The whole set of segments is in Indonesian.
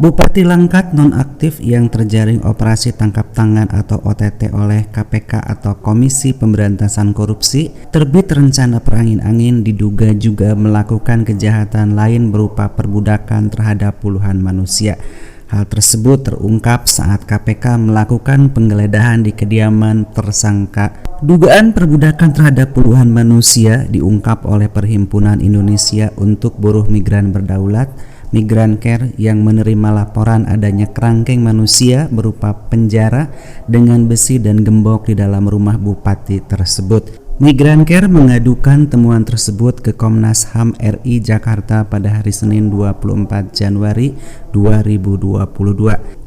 Bupati Langkat nonaktif yang terjaring operasi tangkap tangan atau OTT oleh KPK atau Komisi Pemberantasan Korupsi terbit rencana perangin-angin diduga juga melakukan kejahatan lain berupa perbudakan terhadap puluhan manusia. Hal tersebut terungkap saat KPK melakukan penggeledahan di kediaman tersangka. Dugaan perbudakan terhadap puluhan manusia diungkap oleh Perhimpunan Indonesia untuk Buruh Migran Berdaulat Migrancare yang menerima laporan adanya kerangkeng manusia berupa penjara dengan besi dan gembok di dalam rumah bupati tersebut. Migrancare mengadukan temuan tersebut ke Komnas HAM RI Jakarta pada hari Senin 24 Januari 2022.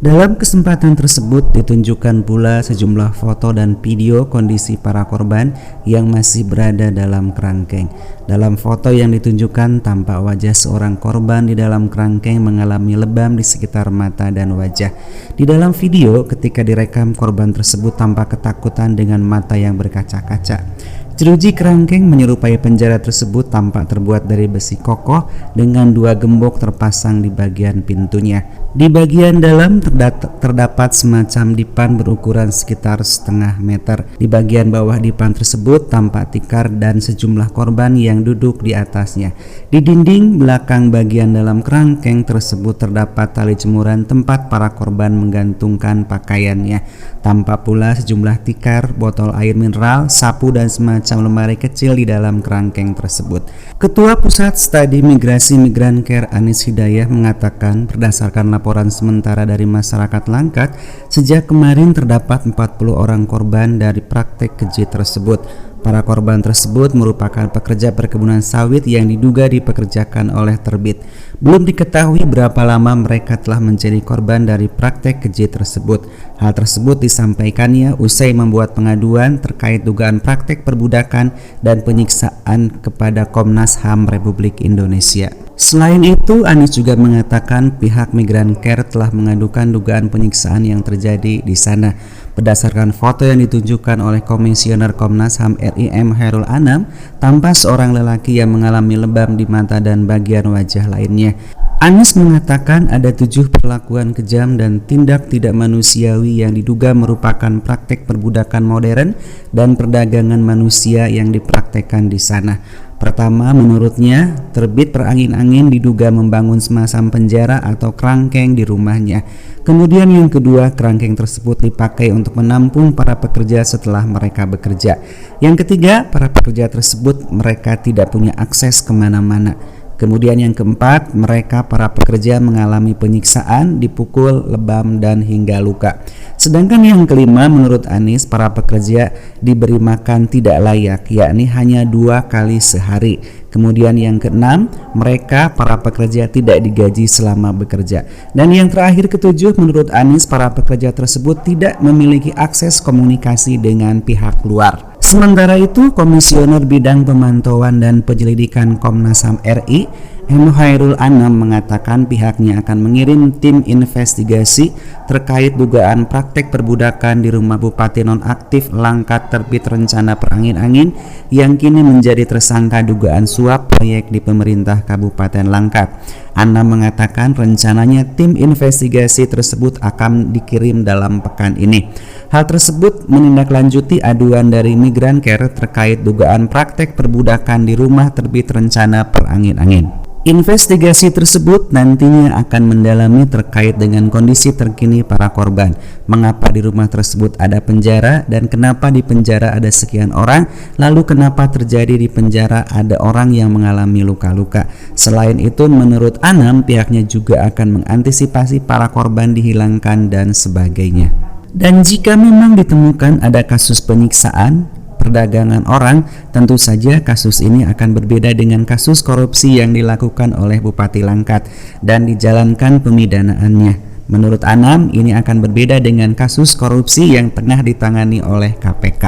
Dalam kesempatan tersebut ditunjukkan pula sejumlah foto dan video kondisi para korban yang masih berada dalam kerangkeng. Dalam foto yang ditunjukkan tampak wajah seorang korban di dalam kerangkeng mengalami lebam di sekitar mata dan wajah. Di dalam video ketika direkam korban tersebut tampak ketakutan dengan mata yang berkaca-kaca. Jeruji kerangkeng menyerupai penjara tersebut tampak terbuat dari besi kokoh dengan dua gembok terpasang di bagian pintunya. Di bagian dalam terdapat semacam dipan berukuran sekitar setengah meter. Di bagian bawah dipan tersebut tampak tikar dan sejumlah korban yang duduk di atasnya. Di dinding belakang bagian dalam kerangkeng tersebut terdapat tali jemuran tempat para korban menggantungkan pakaiannya. Tampak pula sejumlah tikar, botol air mineral, sapu dan semacam lemari kecil di dalam kerangkeng tersebut. Ketua Pusat Studi Migrasi Migrancare Anis Hidayah mengatakan berdasarkan laporan sementara dari masyarakat Langkat, sejak kemarin terdapat 40 orang korban dari praktek keji tersebut. Para korban tersebut merupakan pekerja perkebunan sawit yang diduga dipekerjakan oleh terbit. Belum diketahui berapa lama mereka telah menjadi korban dari praktek keji tersebut. Hal tersebut disampaikannya usai membuat pengaduan terkait dugaan praktek perbudakan dan penyiksaan kepada Komnas HAM Republik Indonesia. Selain itu, Anis juga mengatakan pihak Migrancare telah mengadukan dugaan penyiksaan yang terjadi di sana. Berdasarkan foto yang ditunjukkan oleh Komisioner Komnas HAM RI M. Hairul Anam, tampak seorang lelaki yang mengalami lebam di mata dan bagian wajah lainnya. Anis mengatakan ada 7 perlakuan kejam dan tindak tidak manusiawi yang diduga merupakan praktek perbudakan modern dan perdagangan manusia yang dipraktekkan di sana. Pertama, menurutnya, terbit perangin-angin diduga membangun semacam penjara atau kerangkeng di rumahnya. Kemudian yang kedua, kerangkeng tersebut dipakai untuk menampung para pekerja setelah mereka bekerja. Yang ketiga, para pekerja tersebut mereka tidak punya akses kemana-mana. Kemudian yang keempat, mereka para pekerja mengalami penyiksaan, dipukul, lebam, dan hingga luka. Sedangkan yang kelima, menurut Anis, para pekerja diberi makan tidak layak, yakni hanya 2 kali sehari. Kemudian yang keenam, mereka para pekerja tidak digaji selama bekerja. Dan yang terakhir ketujuh, menurut Anis, para pekerja tersebut tidak memiliki akses komunikasi dengan pihak luar. Sementara itu, Komisioner Bidang Pemantauan dan Penyelidikan Komnas HAM RI, M. Hairul Anam mengatakan pihaknya akan mengirim tim investigasi terkait dugaan praktek perbudakan di rumah Bupati nonaktif Langkat terbit rencana perangin-angin yang kini menjadi tersangka dugaan suap proyek di pemerintah Kabupaten Langkat. Anam mengatakan rencananya tim investigasi tersebut akan dikirim dalam pekan ini. Hal tersebut menindaklanjuti aduan dari Migrancare terkait dugaan praktek perbudakan di rumah terbit rencana perangin-angin. Investigasi tersebut nantinya akan mendalami terkait dengan kondisi terkini para korban, mengapa di rumah tersebut ada penjara dan kenapa di penjara ada sekian orang, lalu kenapa terjadi di penjara ada orang yang mengalami luka-luka. Selain itu, menurut Anam, pihaknya juga akan mengantisipasi para korban dihilangkan dan sebagainya. Dan jika memang ditemukan ada kasus penyiksaan, perdagangan orang, tentu saja kasus ini akan berbeda dengan kasus korupsi yang dilakukan oleh Bupati Langkat dan dijalankan pemidanaannya. Menurut Anam, ini akan berbeda dengan kasus korupsi yang tengah ditangani oleh KPK.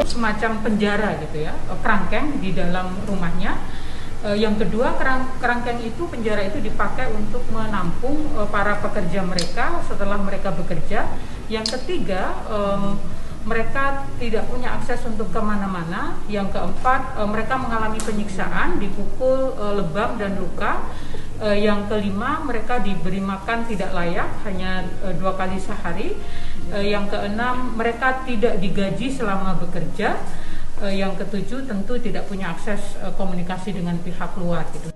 Semacam penjara gitu ya, kerangkeng di dalam rumahnya. Yang kedua, kerangkeng itu, penjara itu dipakai untuk menampung para pekerja mereka setelah mereka bekerja. Yang ketiga, mereka tidak punya akses untuk kemana-mana. Yang keempat, mereka mengalami penyiksaan, dipukul, lebam dan luka. Yang kelima, mereka diberi makan tidak layak, hanya 2 kali sehari. Yang keenam, mereka tidak digaji selama bekerja. Yang ketujuh, tentu tidak punya akses komunikasi dengan pihak luar gitu.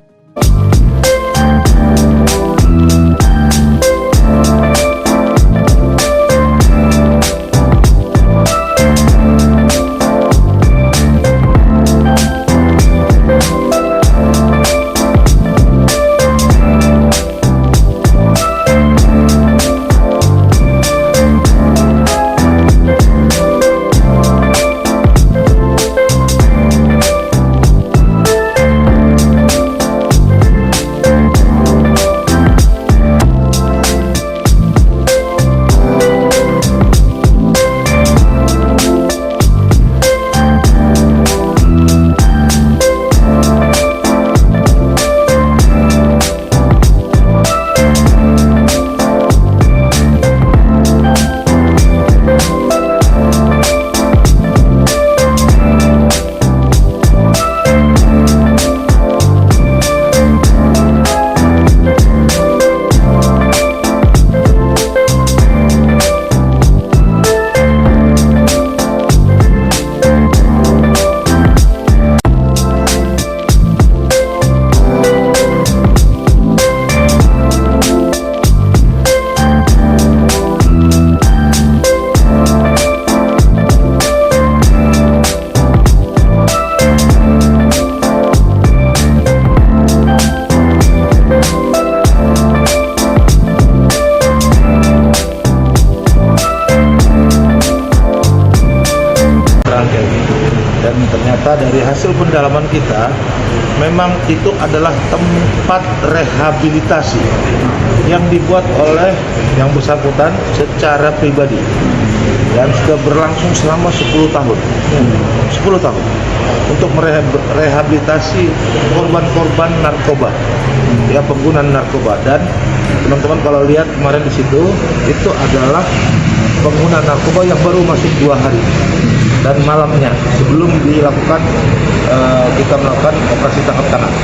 Dan ternyata dari hasil pendalaman kita, memang itu adalah tempat rehabilitasi yang dibuat oleh yang bersangkutan secara pribadi dan sudah berlangsung selama 10 tahun. 10 tahun untuk merehabilitasi korban-korban narkoba, ya, pengguna narkoba. Dan teman-teman kalau lihat kemarin di situ, itu adalah pengguna narkoba yang baru masuk 2 hari. Dan malamnya sebelum dilakukan kita melakukan operasi tangkap tangan,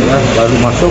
ya, baru masuk.